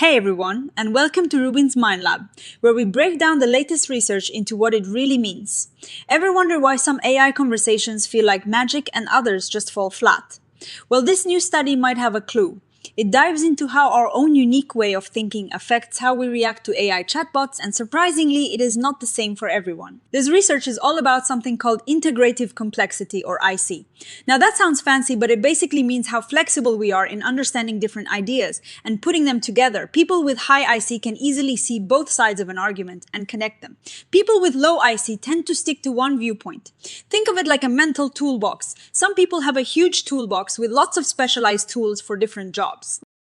Hey everyone, and welcome to RUBIN'S Mind Lab, where we break down the latest research into what it really means. Ever wonder why some AI conversations feel like magic and others just fall flat? Well, this new study might have a clue. It dives into how our own unique way of thinking affects how we react to AI chatbots, and surprisingly, it is not the same for everyone. This research is all about something called integrative complexity, or IC. Now that sounds fancy, but it basically means how flexible we are in understanding different ideas and putting them together. People with high IC can easily see both sides of an argument and connect them. People with low IC tend to stick to one viewpoint. Think of it like a mental toolbox. Some people have a huge toolbox with lots of specialized tools for different jobs.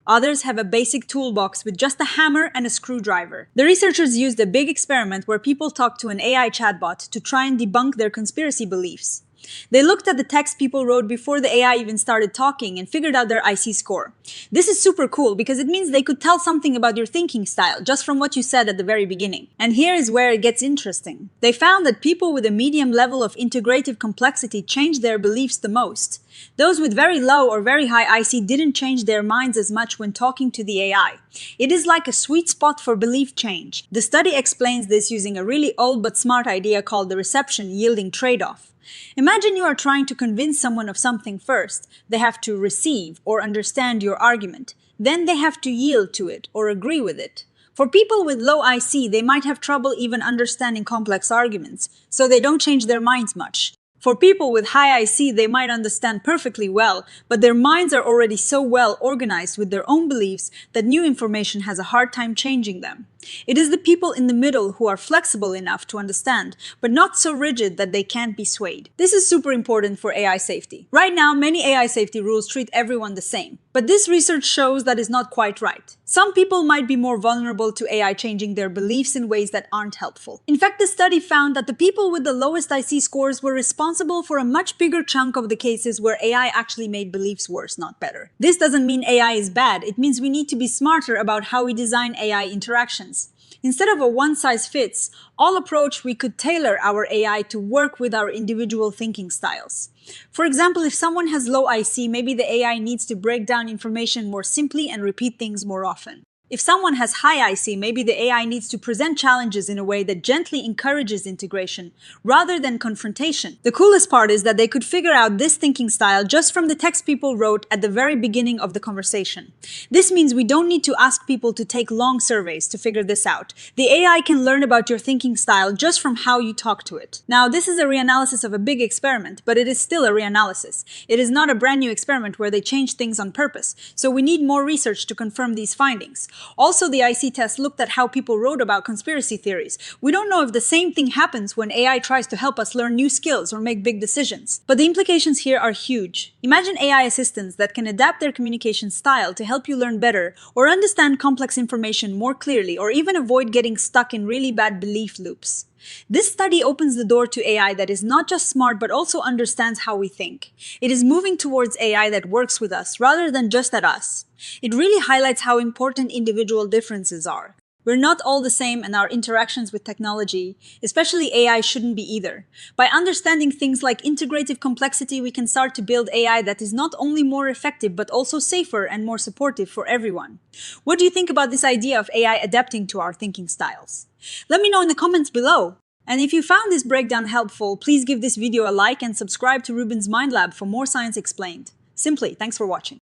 Others have a basic toolbox with just a hammer and a screwdriver. The researchers used a big experiment where people talked to an AI chatbot to try and debunk their conspiracy beliefs. They looked at the text people wrote before the AI even started talking and figured out their IC score. This is super cool because it means they could tell something about your thinking style just from what you said at the very beginning. And here is where it gets interesting. They found that people with a medium level of integrative complexity changed their beliefs the most. Those with very low or very high IC didn't change their minds as much when talking to the AI. It is like a sweet spot for belief change. The study explains this using a really old but smart idea called the reception-yielding trade-off. Imagine you are trying to convince someone of something first. They have to receive or understand your argument. Then they have to yield to it or agree with it. For people with low IC, they might have trouble even understanding complex arguments, so they don't change their minds much. For people with high IC, they might understand perfectly well, but their minds are already so well organized with their own beliefs that new information has a hard time changing them. It is the people in the middle who are flexible enough to understand, but not so rigid that they can't be swayed. This is super important for AI safety. Right now, many AI safety rules treat everyone the same, but this research shows that is not quite right. Some people might be more vulnerable to AI changing their beliefs in ways that aren't helpful. In fact, the study found that the people with the lowest IC scores were responsible for a much bigger chunk of the cases where AI actually made beliefs worse, not better. This doesn't mean AI is bad. It means we need to be smarter about how we design AI interactions. Instead of a one-size-fits-all approach, we could tailor our AI to work with our individual thinking styles. For example, if someone has low IC, maybe the AI needs to break down information more simply and repeat things more often. If someone has high IC, maybe the AI needs to present challenges in a way that gently encourages integration rather than confrontation. The coolest part is that they could figure out this thinking style just from the text people wrote at the very beginning of the conversation. This means we don't need to ask people to take long surveys to figure this out. The AI can learn about your thinking style just from how you talk to it. Now, this is a reanalysis of a big experiment, but it is still a reanalysis. It is not a brand new experiment where they change things on purpose, so we need more research to confirm these findings. Also, the IC test looked at how people wrote about conspiracy theories. We don't know if the same thing happens when AI tries to help us learn new skills or make big decisions. But the implications here are huge. Imagine AI assistants that can adapt their communication style to help you learn better or understand complex information more clearly or even avoid getting stuck in really bad belief loops. This study opens the door to AI that is not just smart but also understands how we think. It is moving towards AI that works with us rather than just at us. It really highlights how important individual differences are. We're not all the same, and our interactions with technology, especially AI, shouldn't be either. By understanding things like integrative complexity, we can start to build AI that is not only more effective but also safer and more supportive for everyone. What do you think about this idea of AI adapting to our thinking styles? Let me know in the comments below. And if you found this breakdown helpful, please give this video a like and subscribe to RUBIN'S Mind Lab for more science explained. Simply, thanks for watching.